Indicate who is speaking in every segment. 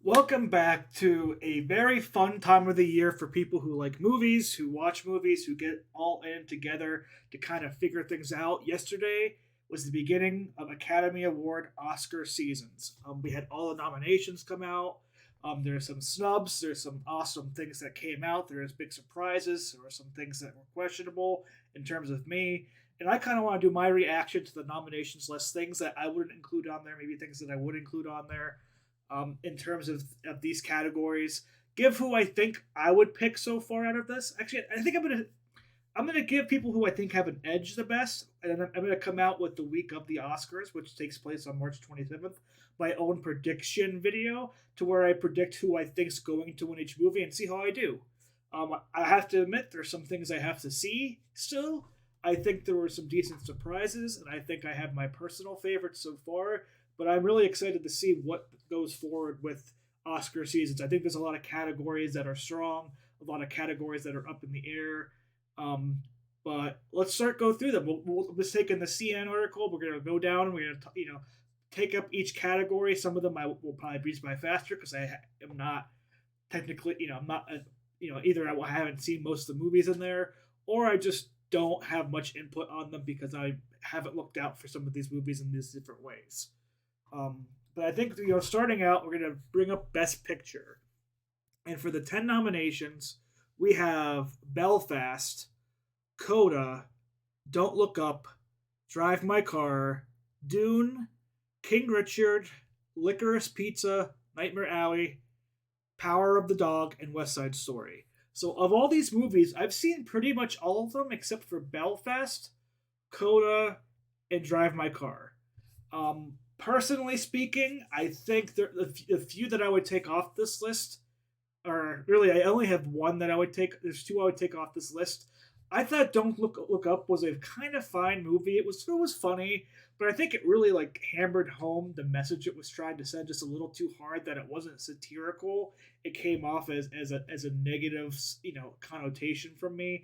Speaker 1: Welcome back to a very fun time of the year for people who like movies, who watch movies, who get all in together to kind of figure things out. Yesterday was the beginning of Academy Award Oscar seasons. We had all the nominations come out. There's some snubs. There's some awesome things that came out. There's big surprises. There were some things that were questionable in terms of me. And I kind of want to do my reaction to the nominations list, things that I wouldn't include on there, maybe things that I would include on there in terms of these categories. Give who I think I would pick so far out of this. Actually, I think I'm gonna give people who I think have an edge the best, and I'm gonna come out with the week of the Oscars, which takes place on March 27th, my own prediction video to where I predict who I think's going to win each movie and see how I do. I have to admit there's some things I have to see still. I think there were some decent surprises, and I think I have my personal favorites so far. But I'm really excited to see what goes forward with Oscar seasons. I think there's a lot of categories that are strong, a lot of categories that are up in the air. But let's go through them. We'll just take in the CNN article. We're gonna go down. We're gonna take up each category. Some of them I will probably breeze by faster because I am not technically I'm not either I haven't seen most of the movies in there or I just don't have much input on them because I haven't looked out for some of these movies in these different ways. But I think starting out, we're gonna bring up Best Picture, and for the 10 nominations, we have Belfast, Coda, Don't Look Up, Drive My Car, Dune, King Richard, Licorice Pizza, Nightmare Alley, Power of the Dog, and West Side Story. So of all these movies, I've seen pretty much all of them except for Belfast, Coda, and Drive My Car. Personally speaking, I think the few that I would take off this list are really I only have one that I would take. There's two I would take off this list. I thought Don't Look Up was a kind of fine movie. It was funny, but I think it really like hammered home the message it was trying to send just a little too hard. That it wasn't satirical. It came off as a negative connotation from me.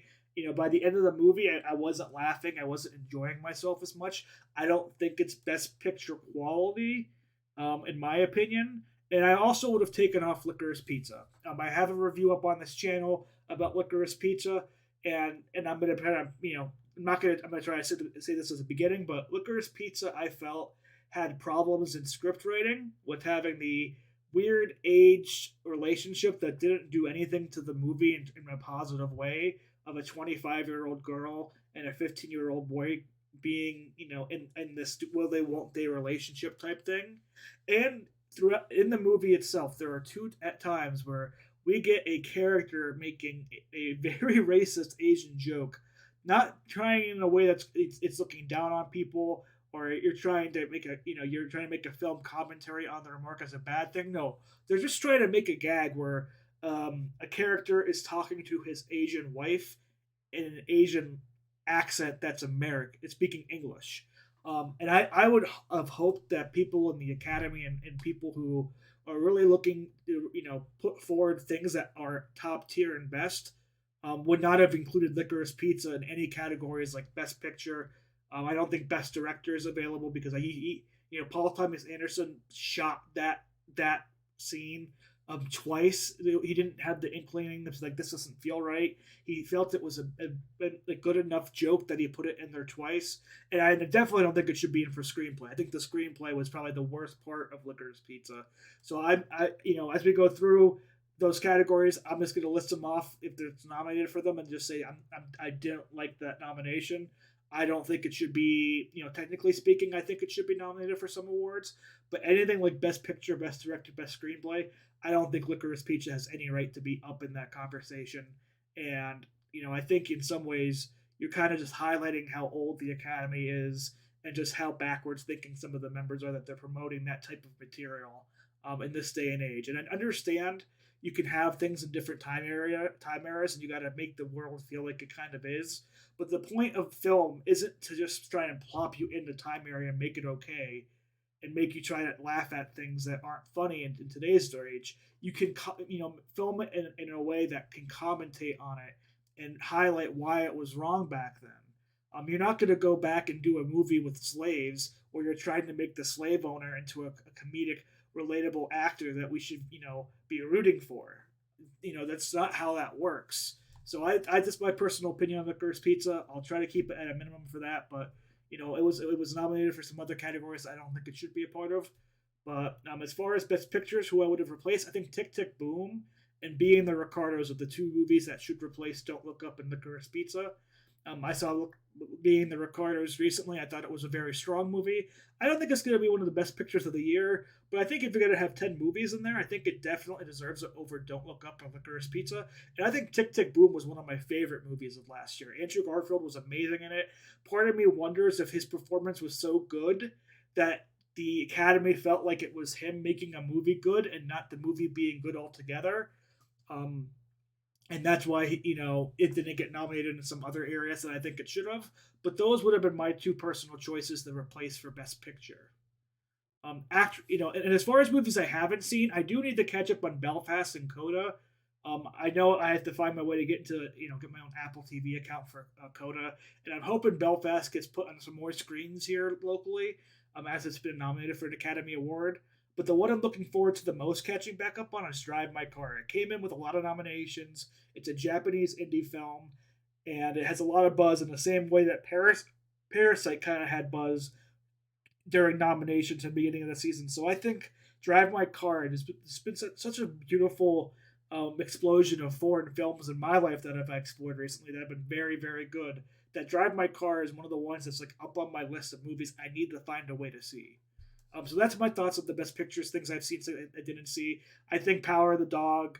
Speaker 1: By the end of the movie, I wasn't laughing. I wasn't enjoying myself as much. I don't think it's best picture quality, in my opinion. And I also would have taken off Licorice Pizza. I have a review up on this channel about Licorice Pizza, and I'm gonna kind of I'm gonna try to say this as a beginning, but Licorice Pizza I felt had problems in script writing with having the weird age relationship that didn't do anything to the movie in a positive way of a 25-year-old girl and a 15-year-old boy being in this will they won't they relationship type thing. And throughout in the movie itself there are two at times where we get a character making a very racist Asian joke, not trying in a way it's looking down on people or you're trying to make a film commentary on the remark as a bad thing. No, they're just trying to make a gag where a character is talking to his Asian wife in an Asian accent that's American. It's speaking English. And I would have hoped that people in the academy and people who are really looking to put forward things that are top tier and best would not have included Licorice Pizza in any categories like Best Picture. I don't think Best Director is available because Paul Thomas Anderson shot that scene twice. He didn't have the inkling that like this doesn't feel right. He felt it was a good enough joke that he put it in there twice. And I definitely don't think it should be in for screenplay. I think the screenplay was probably the worst part of Licorice Pizza. So as we go through those categories, I'm just going to list them off if they're nominated for them and just say I didn't like that nomination. I don't think it should be, technically speaking, I think it should be nominated for some awards. But anything like Best Picture, Best Director, Best Screenplay, I don't think Licorice Pizza has any right to be up in that conversation. And, I think in some ways you're kind of just highlighting how old the Academy is and just how backwards thinking some of the members are that they're promoting that type of material in this day and age. And I understand you can have things in different time eras, and you got to make the world feel like it kind of is. But the point of film isn't to just try and plop you into time area and make it okay and make you try to laugh at things that aren't funny in today's age. You can film it in a way that can commentate on it and highlight why it was wrong back then. You're not going to go back and do a movie with slaves where you're trying to make the slave owner into a comedic relatable actor that we should, be rooting for. That's not how that works. So I just my personal opinion on Licorice Pizza. I'll try to keep it at a minimum for that, but it was nominated for some other categories I don't think it should be a part of. But as far as best pictures, who I would have replaced, I think Tick Tick Boom and Being the Ricardos are the two movies that should replace Don't Look Up and Licorice Pizza. I saw Being the Ricardos recently. I thought it was a very strong movie. I don't think it's going to be one of the best pictures of the year, but I think if you're going to have 10 movies in there, I think it definitely deserves it over Don't Look Up and Licorice Pizza. And I think Tick Tick Boom was one of my favorite movies of last year. Andrew Garfield was amazing in it. Part of me wonders if his performance was so good that the Academy felt like it was him making a movie good and not the movie being good altogether. Um, and that's why it didn't get nominated in some other areas that I think it should have. But those would have been my two personal choices to replace for Best Picture. And as far as movies I haven't seen, I do need to catch up on Belfast and Coda. I know I have to find my way to get into get my own Apple TV account for Coda, and I'm hoping Belfast gets put on some more screens here locally, as it's been nominated for an Academy Award. But the one I'm looking forward to the most catching back up on is Drive My Car. It came in with a lot of nominations. It's a Japanese indie film, and it has a lot of buzz in the same way that Parasite kind of had buzz during nominations at the beginning of the season. So I think Drive My Car has been such a beautiful explosion of foreign films in my life that I've explored recently that have been very, very good. That Drive My Car is one of the ones that's like up on my list of movies I need to find a way to see. So that's my thoughts of the best pictures, things I've seen I didn't see. I think Power of the Dog,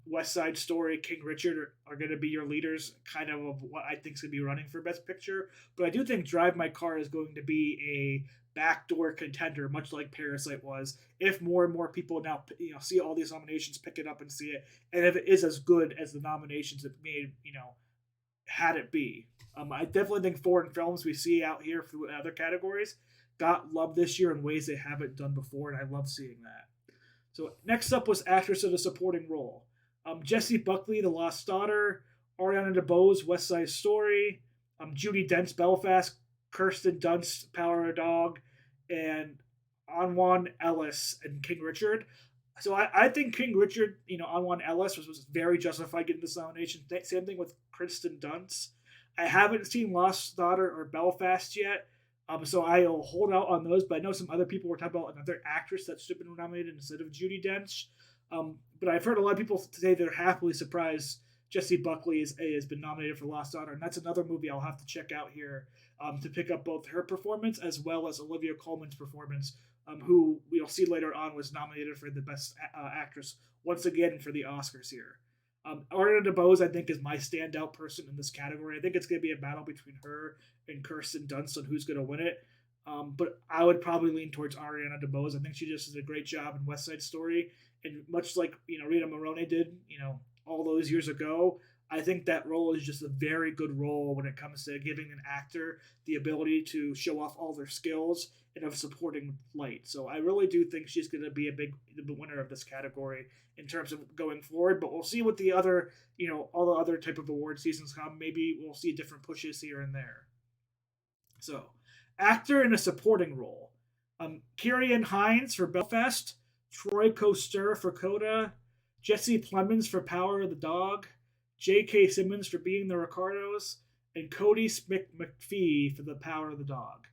Speaker 1: West Side Story, King Richard are going to be your leaders, kind of what I think is going to be running for Best Picture. But I do think Drive My Car is going to be a backdoor contender, much like Parasite was. If more and more people now see all these nominations, pick it up and see it, and if it is as good as the nominations it made, had it be. I definitely think foreign films we see out here through other categories got love this year in ways they haven't done before, and I love seeing that. So next up was actress in a supporting role. Jessie Buckley, The Lost Daughter, Ariana DeBose, West Side Story, Judi Dench, Belfast, Kirsten Dunst, Power of a Dog, and Anwan Ellis and King Richard. So I think King Richard, Anwan Ellis was very justified getting this nomination. Same thing with Kristen Dunst. I haven't seen Lost Daughter or Belfast yet, so I'll hold out on those. But I know some other people were talking about another actress that should have been nominated instead of Judi Dench. But I've heard a lot of people say they're happily surprised Jessie Buckley has been nominated for Lost Daughter, and that's another movie I'll have to check out here to pick up both her performance as well as Olivia Colman's performance, who we'll see later on was nominated for the Best Actress once again for the Oscars here. Ariana DeBose, I think, is my standout person in this category. I think it's going to be a battle between her and Kirsten Dunst on who's going to win it. But I would probably lean towards Ariana DeBose. I think she just did a great job in West Side Story, and much like Rita Moroni did, all those years ago, I think that role is just a very good role when it comes to giving an actor the ability to show off all their skills in a supporting light. So I really do think she's going to be the winner of this category in terms of going forward. But we'll see what the other, all the other type of award seasons come. Maybe we'll see different pushes here and there. So, actor in a supporting role. Ciarán Hinds for Belfast, Troy Koster for Coda, Jesse Plemons for Power of the Dog, J.K. Simmons for Being the Ricardos, and Cody Smith McPhee for The Power of the Dog.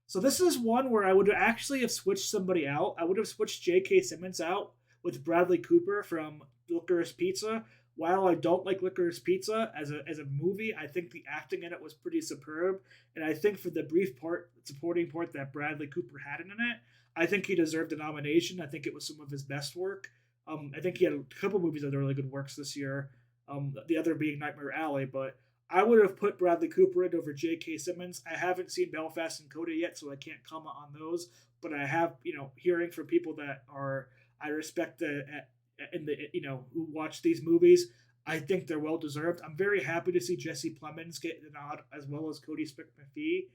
Speaker 1: So this is one where I would actually have switched somebody out. I would have switched J.K. Simmons out with Bradley Cooper from Licorice Pizza. While I don't like Licorice Pizza as a movie, I think the acting in it was pretty superb. And I think for the brief supporting part that Bradley Cooper had in it, I think he deserved a nomination. I think it was some of his best work. I think he had a couple movies that are really good works this year. The other being Nightmare Alley, but I would have put Bradley Cooper in over J.K. Simmons. I haven't seen Belfast and Coda yet, so I can't comment on those. But I have, hearing from people that I respect who watch these movies. I think they're well deserved. I'm very happy to see Jesse Plemons get the nod as well as Cody Smith McPhee.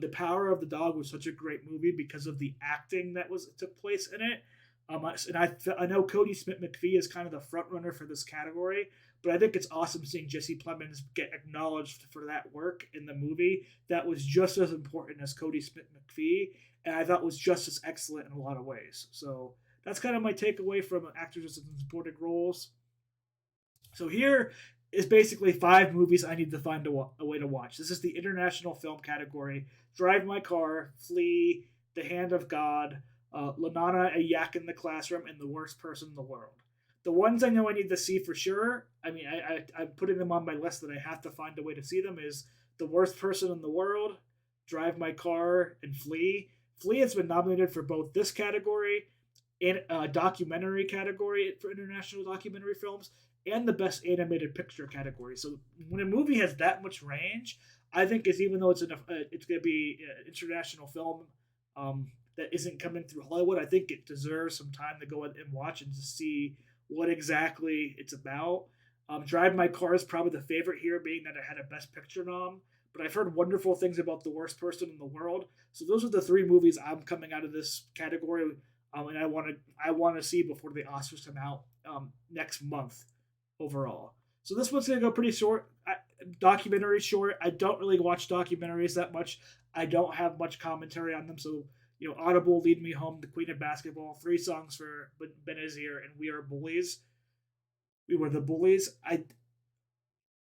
Speaker 1: The Power of the Dog was such a great movie because of the acting that took place in it. And I know Cody Smith McPhee is kind of the front runner for this category, but I think it's awesome seeing Jesse Plemons get acknowledged for that work in the movie that was just as important as Cody Smith McPhee, and I thought was just as excellent in a lot of ways. So That's kind of my takeaway from actors in supporting roles. So here is basically 5 movies I need to find a way to watch. This is the international film category: Drive My Car, Flee, The Hand of God, Lanana, A Yak in the Classroom, and The Worst Person in the World. The ones I know I need to see for sure, I mean, I'm putting them on my list that I have to find a way to see them, is The Worst Person in the World, Drive My Car, and Flee. Flee has been nominated for both this category and documentary category for international documentary films, and the best animated picture category. So when a movie has that much range, I think is, even though it's going to be an international film that isn't coming through Hollywood, I think it deserves some time to go and watch and to see what exactly it's about. Drive My Car is probably the favorite here, being that it had a Best Picture nom. But I've heard wonderful things about The Worst Person in the World. So those are the 3 movies I'm coming out of this category, and I want to see before the Oscars come out next month overall. So this one's gonna go pretty short. Documentary short. I don't really watch documentaries that much. I don't have much commentary on them. So Audible, Lead Me Home, The Queen of Basketball, 3 songs for Benazir, and We Are Bullies. We Were the Bullies.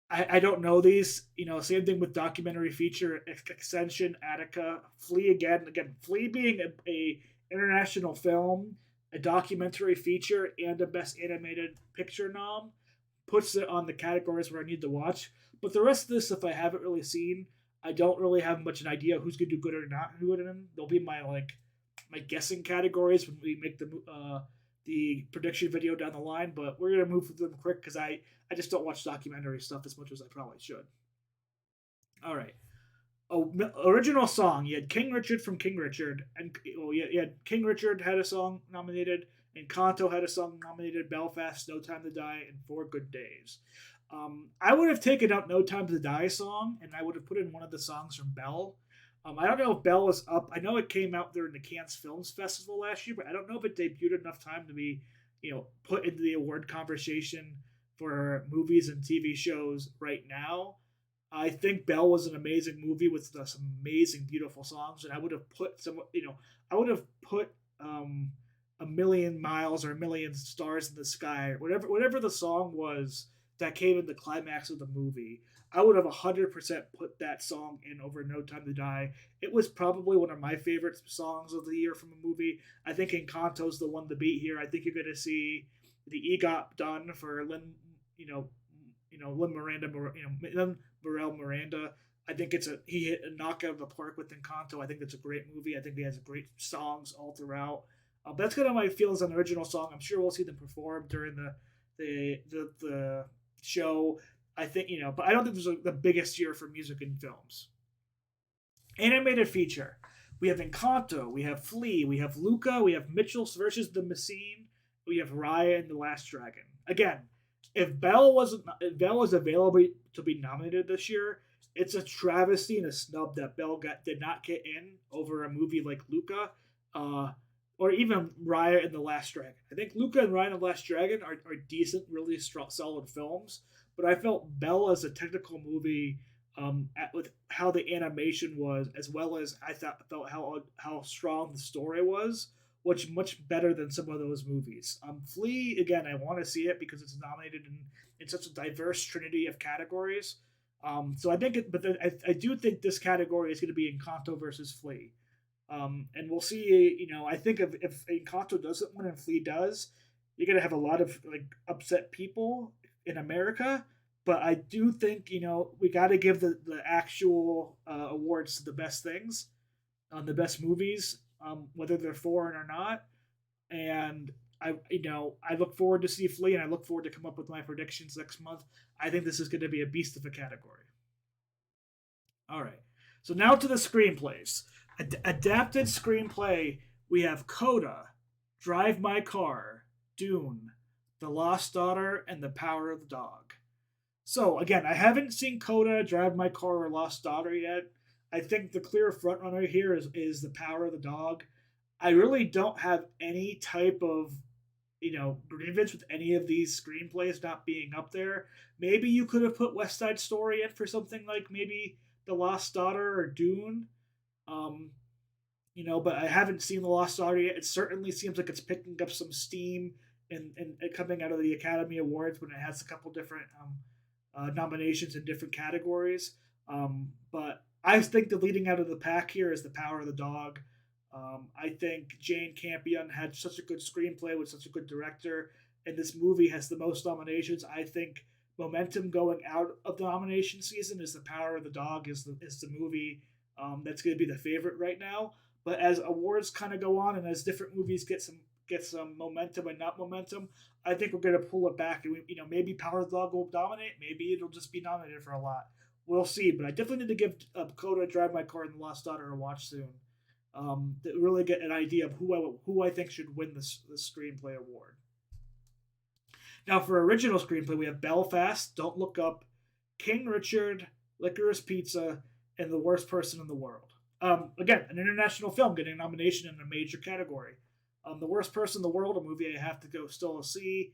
Speaker 1: I don't know these. Same thing with documentary feature, Extension, Attica, Flea again. Again, Flea being a international film, a documentary feature, and a Best Animated Picture nom puts it on the categories where I need to watch. But the rest of this stuff I haven't really seen. I don't really have much an idea who's gonna do good or not good in them. They'll be my guessing categories when we make the prediction video down the line. But we're gonna move through them quick because I just don't watch documentary stuff as much as I probably should. All right. Oh, original song. You had King Richard from King Richard, and you had King Richard had a song nominated, and Kanto had a song nominated. Belfast, No Time to Die, and Four Good Days. I would have taken out No Time to Die song, and I would have put in one of the songs from Belle. I don't know if Belle is up. I know it came out during the Cannes Films Festival last year, but I don't know if it debuted enough time to be, put into the award conversation for movies and TV shows right now. I think Belle was an amazing movie with some amazing, beautiful songs, and I would have put I would have put a million miles or a million stars in the sky, whatever the song was that came in the climax of the movie. I would have 100% put that song in over No Time to Die. It was probably one of my favorite songs of the year from a movie. I think Encanto's the one to beat here. I think you're going to see the EGOT done for Lin, Lin Miranda, Lin Manuel Miranda. I think he hit a knockout of the park with Encanto. I think it's a great movie. I think he has great songs all throughout. But that's kind of my feelings on the original song. I'm sure we'll see them perform during the show. I think but I don't think this is the biggest year for music in films. Animated feature. We have Encanto. We have Flea. We have Luca. We have Mitchell versus the Machine. We have Raya and the Last Dragon. Again, if Belle was available to be nominated this year, it's a travesty and a snub that Belle did not get in over a movie like Luca, or even Raya and the Last Dragon. I think Luca and Raya and the Last Dragon are decent, really solid films, but I felt Belle as a technical movie, with how the animation was, as well as felt how strong the story was, which much better than some of those movies. Flea, again, I want to see it because it's nominated in such a diverse trinity of categories. So I think, I do think this category is going to be Encanto versus Flea. And we'll see. I think if Encanto doesn't win and Flea does, you're going to have a lot of upset people in America. But I do think we got to give the actual awards to the best things, the best movies, whether they're foreign or not. And I look forward to see Flea, and I look forward to come up with my predictions next month. I think this is going to be a beast of a category. All right, so now to the screenplays. Adapted screenplay. We have Coda, Drive My Car, Dune, The Lost Daughter, and The Power of the Dog. So again, I haven't seen Coda, Drive My Car, or Lost Daughter yet. I think the clear frontrunner here is The Power of the Dog. I really don't have any type of grievance with any of these screenplays not being up there. Maybe you could have put West Side Story in for something like maybe The Lost Daughter or Dune. But I haven't seen The Lost Daughter yet. It certainly seems like it's picking up some steam and coming out of the Academy Awards when it has a couple different nominations in different categories. But I think the leading out of the pack here is The Power of the Dog. I think Jane Campion had such a good screenplay with such a good director, and this movie has the most nominations. I think momentum going out of the nomination season is The Power of the Dog is the movie that's going to be the favorite right now. But as awards kind of go on and as different movies get some momentum and not momentum, I think we're going to pull it back. And maybe Power of the Dog will dominate. Maybe it'll just be nominated for a lot. We'll see. But I definitely need to give Coda Drive My Car and The Lost Daughter a watch soon to really get an idea of who I think should win this screenplay award. Now, for original screenplay, we have Belfast, Don't Look Up, King Richard, Licorice Pizza, and The Worst Person in the World. Again, an international film getting a nomination in a major category. The Worst Person in the World, a movie I have to go still see.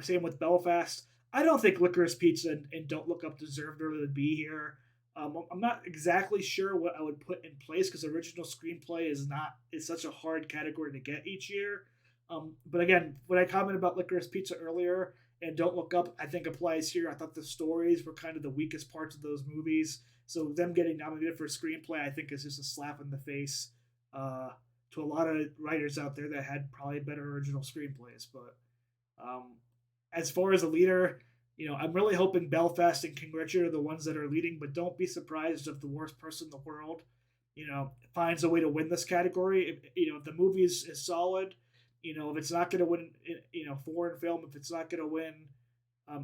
Speaker 1: Same with Belfast. I don't think Licorice Pizza and Don't Look Up deserved really to be here. I'm not exactly sure what I would put in place because original screenplay is such a hard category to get each year. But again, when I commented about Licorice Pizza earlier and Don't Look Up, I think applies here. I thought the stories were kind of the weakest parts of those movies, so them getting nominated for screenplay, I think, is just a slap in the face to a lot of writers out there that had probably better original screenplays. But as far as a leader, I'm really hoping Belfast and King Richard are the ones that are leading, but don't be surprised if The Worst Person in the World, finds a way to win this category. If the movie is solid, if it's not going to win, foreign film, if it's not going to win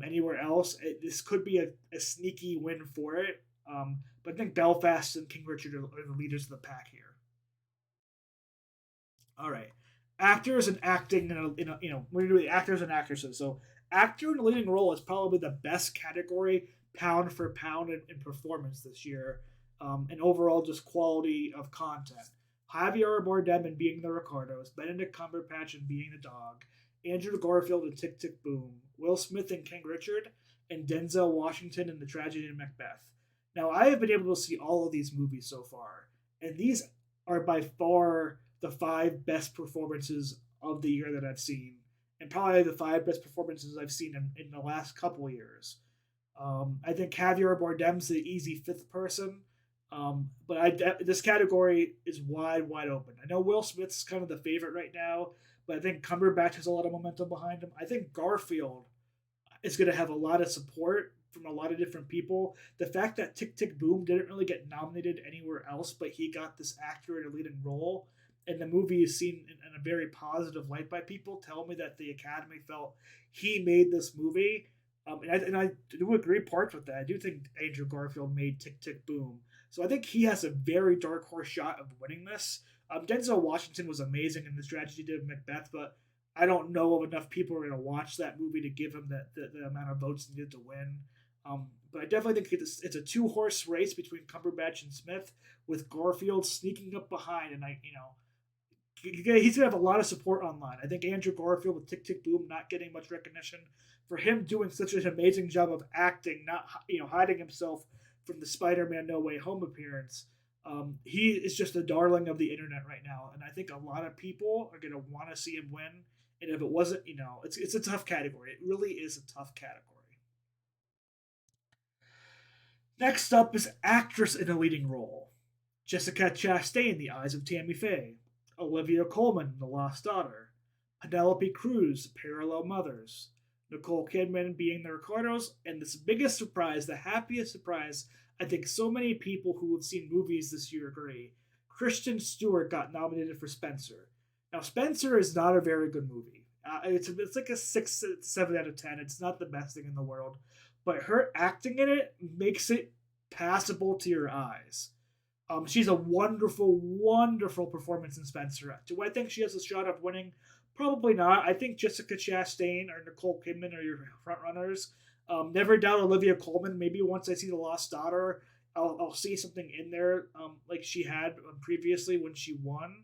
Speaker 1: anywhere else, this could be a sneaky win for it. But I think Belfast and King Richard are the leaders of the pack here. All right, actors and acting. We're gonna do the actors and actresses. So, actor in a leading role is probably the best category, pound for pound, in performance this year, and overall just quality of content. Javier Bardem in Being the Ricardos, Benedict Cumberbatch in Being the Dog, Andrew Garfield in Tick Tick Boom, Will Smith in King Richard, and Denzel Washington in The Tragedy of Macbeth. Now, I have been able to see all of these movies so far, and these are by far the five best performances of the year that I've seen, and probably the five best performances I've seen in the last couple of years. I think Javier Bardem's the easy fifth person, but this category is wide open. I know Will Smith's kind of the favorite right now, but I think Cumberbatch has a lot of momentum behind him. I think Garfield is going to have a lot of support from a lot of different people. The fact that Tick Tick Boom didn't really get nominated anywhere else, but he got this actor in a leading role, and the movie is seen in a very positive light by people, tell me that the Academy felt he made this movie. And I do agree parts with that. I do think Andrew Garfield made Tick Tick Boom. So I think he has a very dark horse shot of winning this. Denzel Washington was amazing in this tragedy of Macbeth, but I don't know of enough people who are going to watch that movie to give him the amount of votes needed to win. But I definitely think it's a two-horse race between Cumberbatch and Smith, with Garfield sneaking up behind, and he's gonna have a lot of support online. I think Andrew Garfield with Tick Tick Boom not getting much recognition for him doing such an amazing job of acting, not hiding himself from the Spider-Man No Way Home appearance. He is just a darling of the internet right now, and I think a lot of people are gonna want to see him win. And if it wasn't, it's a tough category. It really is a tough category. Next up is actress in a leading role. Jessica Chastain, The Eyes of Tammy Faye. Olivia Colman, The Lost Daughter. Penelope Cruz, Parallel Mothers. Nicole Kidman, Being the Ricardos. And this biggest surprise, the happiest surprise, I think so many people who have seen movies this year agree. Kristen Stewart got nominated for Spencer. Now, Spencer is not a very good movie. It's like a 6, 7 out of 10. It's not the best thing in the world. But her acting in it makes it passable to your eyes. She's a wonderful performance in Spencer. Do I think she has a shot of winning? Probably not. I think Jessica Chastain or Nicole Kidman are your front runners. Never doubt Olivia Colman. Maybe once I see The Lost Daughter, I'll see something in there like she had previously when she won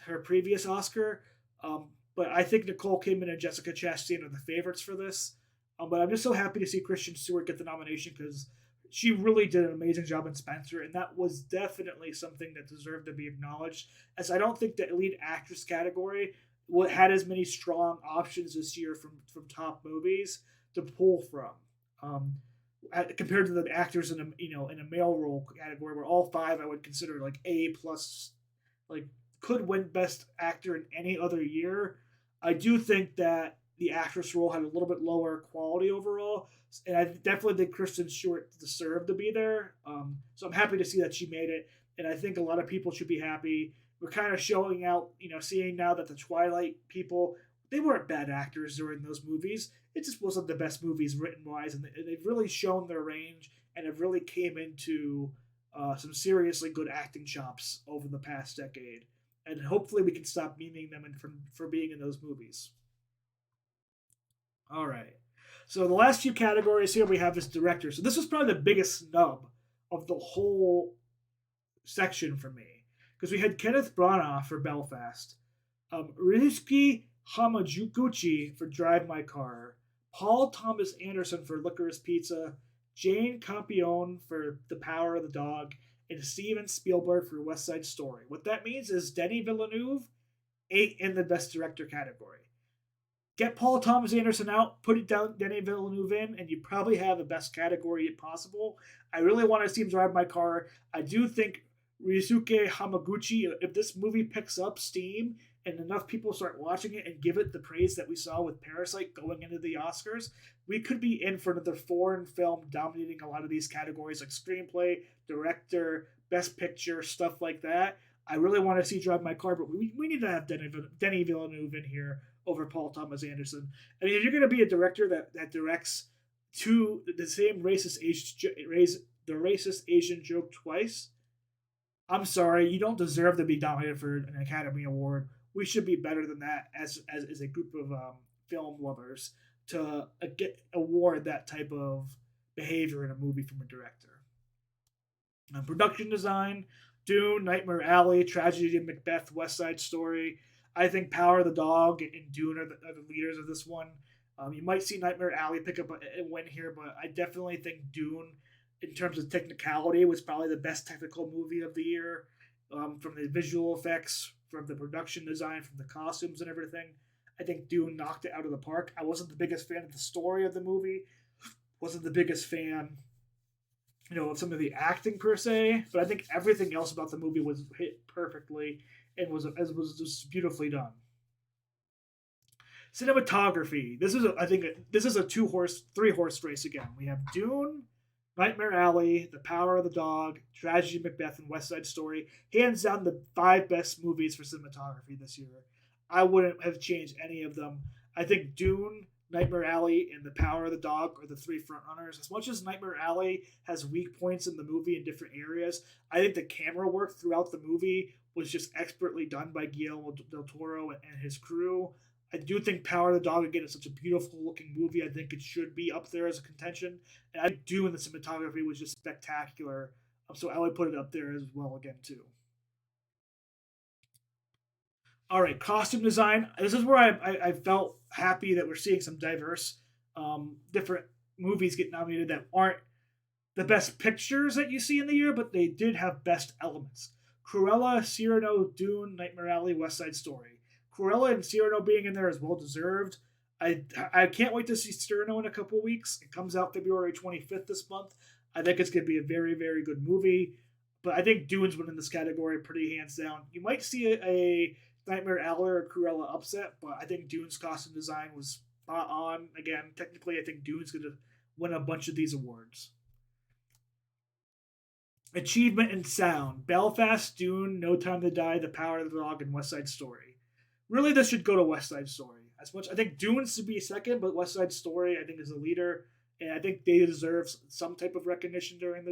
Speaker 1: her previous Oscar. But I think Nicole Kidman and Jessica Chastain are the favorites for this. But I'm just so happy to see Kristen Stewart get the nomination because She really did an amazing job in Spencer, and that was definitely something that deserved to be acknowledged. As I don't think the lead actress category had as many strong options this year from top movies to pull from. Um, Compared to the actors in a male role category, where all five I would consider like A plus, like could win Best Actor in any other year. I do think that the actress role had a little bit lower quality overall, and I definitely think Kristen Stewart deserved to be there. So I'm happy to see that she made it, and I think a lot of people should be happy. We're kind of showing out, seeing now that the Twilight people, they weren't bad actors during those movies. It just wasn't the best movies written wise, and they've really shown their range and have really came into some seriously good acting chops over the past decade. And hopefully we can stop memeing them for being in those movies. All right. So the last few categories here we have is director. So this was probably the biggest snub of the whole section for me because we had Kenneth Branagh for Belfast, Ryusuke Hamaguchi for Drive My Car, Paul Thomas Anderson for Licorice Pizza, Jane Campion for The Power of the Dog, and Steven Spielberg for West Side Story. What that means is Denis Villeneuve ate in the Best Director category. Get Paul Thomas Anderson out, put it down, Denis Villeneuve in, and you probably have the best category possible. I really want to see him drive my car. I do think Ryusuke Hamaguchi, if this movie picks up steam and enough people start watching it and give it the praise that we saw with Parasite going into the Oscars, we could be in for another foreign film dominating a lot of these categories like screenplay, director, best picture, stuff like that. I really want to see Drive My Car, but we need to have Denis Villeneuve in here over Paul Thomas Anderson. I mean, if you're going to be a director that directs to the same the racist Asian joke twice, I'm sorry, you don't deserve to be nominated for an Academy Award. We should be better than that as a group of film lovers to get award that type of behavior in a movie from a director. Production design, Dune, Nightmare Alley, Tragedy of Macbeth, West Side Story. I think Power of the Dog and Dune are the leaders of this one. You might see Nightmare Alley pick up a win here, but I definitely think Dune, in terms of technicality, was probably the best technical movie of the year. From the visual effects, from the production design, from the costumes and everything. I think Dune knocked it out of the park. I wasn't the biggest fan of the story of the movie. Wasn't the biggest fan, of some of the acting per se, but I think everything else about the movie was hit perfectly and was just beautifully done. Cinematography. I think this is a three horse race again. We have Dune, Nightmare Alley, The Power of the Dog, Tragedy of Macbeth, and West Side Story. Hands down, the five best movies for cinematography this year. I wouldn't have changed any of them. I think Dune, Nightmare Alley, and The Power of the Dog are the three frontrunners. As much as Nightmare Alley has weak points in the movie in different areas, I think the camera work throughout the movie was just expertly done by Guillermo del Toro and his crew. I do think Power of the Dog, again, is such a beautiful looking movie. I think it should be up there as a contention. And I do, in the cinematography was just spectacular. So I would put it up there as well again, too. All right, costume design. This is where I felt happy that we're seeing some diverse, different movies get nominated that aren't the best pictures that you see in the year, but they did have best elements. Cruella, Cyrano, Dune, Nightmare Alley, West Side Story. Cruella and Cyrano being in there is well deserved. I can't wait to see Cyrano in a couple weeks. It comes out February 25th this month. I think it's going to be a very, very good movie. But I think Dune's winning this category pretty hands down. You might see a Nightmare Alley or Cruella upset, but I think Dune's costume design was spot on. Again, technically, I think Dune's going to win a bunch of these awards. Achievement and sound: Belfast, Dune, No Time to Die, The Power of the Dog, and West Side Story. Really, this should go to West Side Story. As much I think Dune should be second, but West Side Story I think is the leader, and I think they deserve some type of recognition during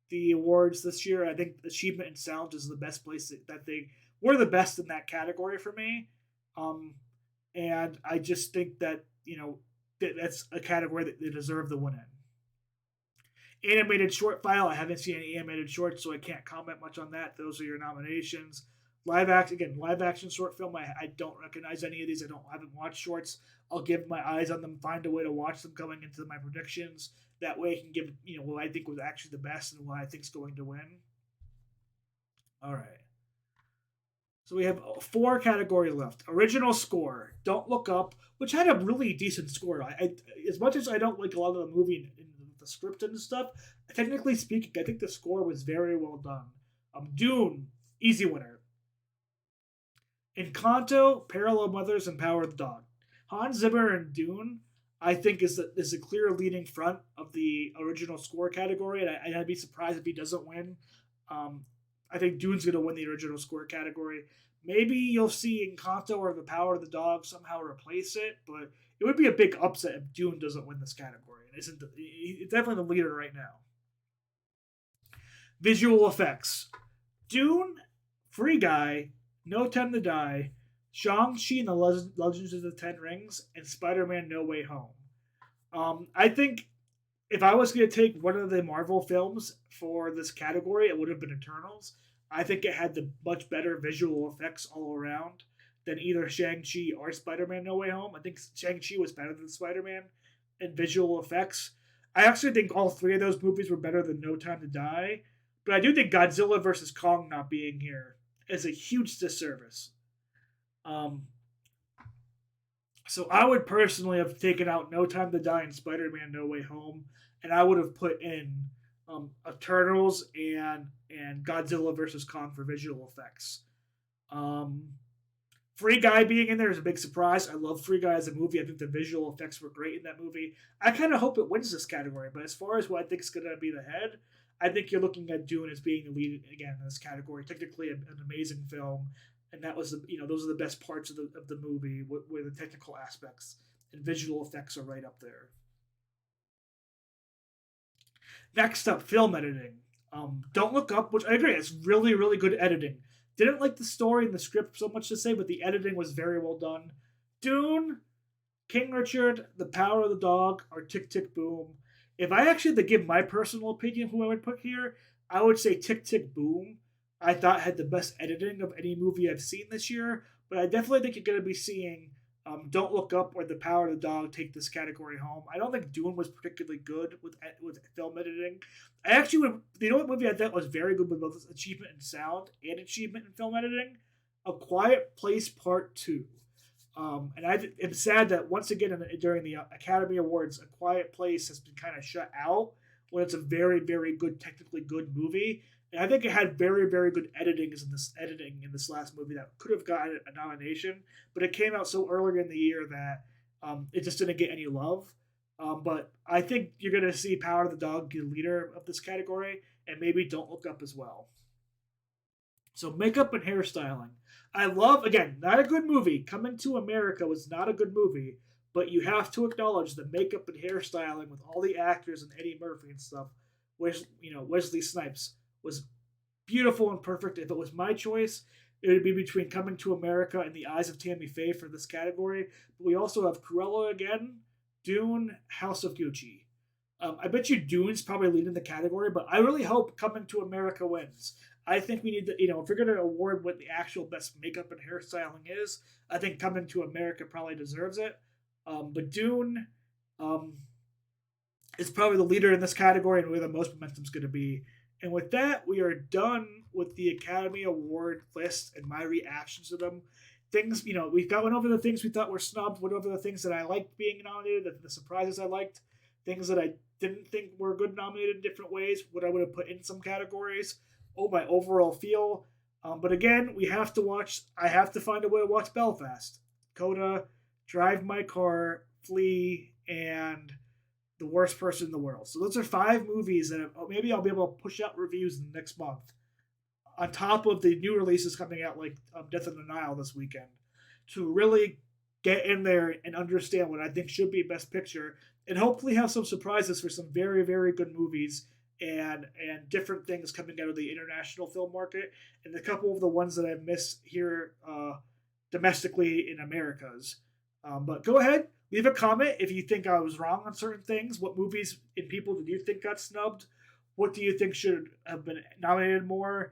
Speaker 1: the awards this year. I think achievement and sound is the best place that they were the best in that category for me, and I just think that that's a category that they deserve the win in. Animated short file. I haven't seen any animated shorts, so I can't comment much on that. Those are your nominations. live action short film. I don't recognize any of these. I haven't watched shorts. I'll give my eyes on them, find a way to watch them going into my predictions. That way I can give what I think was actually the best and what I think is going to win. All right. So we have four categories left. Original score, Don't Look Up, which had a really decent score. As much as I don't like a lot of the movie and the script and stuff, technically speaking, I think the score was very well done. Dune, easy winner. Encanto, Parallel Mothers, and Power of the Dog. Hans Zimmer and Dune, I think, is a clear leading front of the original score category, and I'd be surprised if he doesn't win. Um, I think Dune's going to win the original score category. Maybe you'll see Encanto or The Power of the Dog somehow replace it, but it would be a big upset if Dune doesn't win this category. It's definitely the leader right now. Visual effects. Dune, Free Guy, No Time to Die, Shang-Chi and the Legends of the Ten Rings, and Spider-Man No Way Home. I think if I was going to take one of the Marvel films for this category, it would have been Eternals. I think it had the much better visual effects all around than either Shang-Chi or Spider-Man No Way Home. I think Shang-Chi was better than Spider-Man in visual effects. I actually think all three of those movies were better than No Time to Die. But I do think Godzilla versus Kong not being here is a huge disservice. Um, so I would personally have taken out No Time to Die and Spider-Man No Way Home, and I would have put in Eternals and Godzilla versus Kong for visual effects. Um, Free Guy being in there is a big surprise. I love Free Guy as a movie. I think the visual effects were great in that movie. I kind of hope it wins this category, but as far as what I think is going to be the head, I think you're looking at Dune as being the lead again in this category. Technically, an amazing film, and that was those are the best parts of the movie, where the technical aspects and visual effects are right up there. Next up, film editing. Don't Look Up, which I agree, it's really, really good editing. Didn't like the story and the script so much to say, but the editing was very well done. Dune, King Richard, The Power of the Dog, or Tick Tick Boom. If I actually had to give my personal opinion who I would put here, I would say Tick Tick Boom. I thought had the best editing of any movie I've seen this year, but I definitely think you're going to be seeing Don't Look Up or The Power of the Dog take this category home. I don't think Dune was particularly good with film editing. I actually would, what movie I thought was very good with both achievement in sound and achievement in film editing? A Quiet Place Part 2. And am sad that once again during the Academy Awards, A Quiet Place has been kind of shut out when it's a very, very good, technically good movie. And I think it had very, very good editing in this last movie that could have gotten a nomination, but it came out so early in the year that it just didn't get any love. But I think you're going to see Power of the Dog be the leader of this category, and maybe Don't Look Up as well. So makeup and hairstyling. I love, again, not a good movie. Coming to America was not a good movie, but you have to acknowledge the makeup and hairstyling with all the actors and Eddie Murphy and stuff. Wesley Snipes was beautiful and perfect. If it was my choice, it would be between Coming to America and The Eyes of Tammy Faye for this category. But we also have Cruella again, Dune, House of Gucci. I bet you Dune's probably leading the category, but I really hope Coming to America wins. I think we need to, if you're going to award what the actual best makeup and hairstyling is, I think Coming to America probably deserves it. But Dune is probably the leader in this category and where the most momentum's going to be. And with that, we are done with the Academy Award list and my reactions to them. Things, we've went over the things we thought were snubbed, went over the things that I liked being nominated, the surprises I liked, things that I didn't think were good nominated in different ways, what I would have put in some categories, my overall feel. But again, I have to find a way to watch Belfast, Coda, Drive My Car, Flee, and The Worst Person in the World. So those are 5 movies that maybe I'll be able to push out reviews in the next month, on top of the new releases coming out like Death on the Nile this weekend, to really get in there and understand what I think should be Best Picture, and hopefully have some surprises for some very, very good movies and different things coming out of the international film market, and a couple of the ones that I've missed here domestically in Americas. But go ahead, leave a comment if you think I was wrong on certain things. What movies and people did you think got snubbed? What do you think should have been nominated more?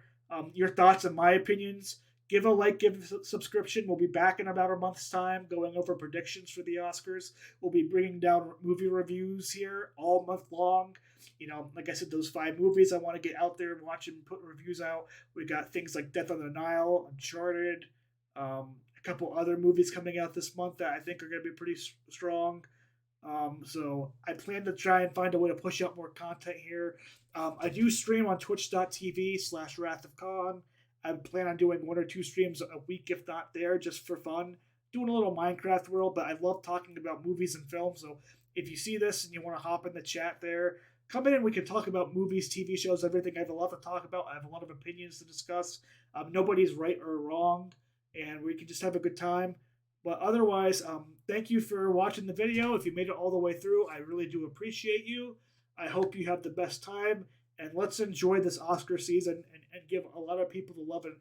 Speaker 1: Your thoughts and my opinions. Give a like, give a subscription. We'll be back in about a month's time going over predictions for the Oscars. We'll be bringing down movie reviews here all month long. You know, like I said, those 5 movies I want to get out there and watch and put reviews out. We got things like Death on the Nile, Uncharted, a couple other movies coming out this month that I think are going to be pretty strong. So I plan to try and find a way to push out more content here. I do stream on twitch.tv/Wrath of Khan. I plan on doing 1 or 2 streams a week, if not there, just for fun. Doing a little Minecraft world, but I love talking about movies and films. So if you see this and you want to hop in the chat there, come in and we can talk about movies, TV shows, everything. I have a lot to talk about. I have a lot of opinions to discuss. Nobody's right or wrong, and we can just have a good time. But otherwise, thank you for watching the video. If you made it all the way through, I really do appreciate you. I hope you have the best time. And let's enjoy this Oscar season and give a lot of people the love and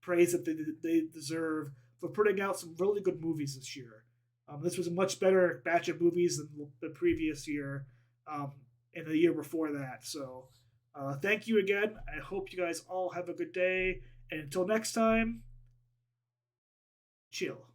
Speaker 1: praise that they deserve for putting out some really good movies this year. This was a much better batch of movies than the previous year and the year before that. So thank you again. I hope you guys all have a good day. And until next time, chill.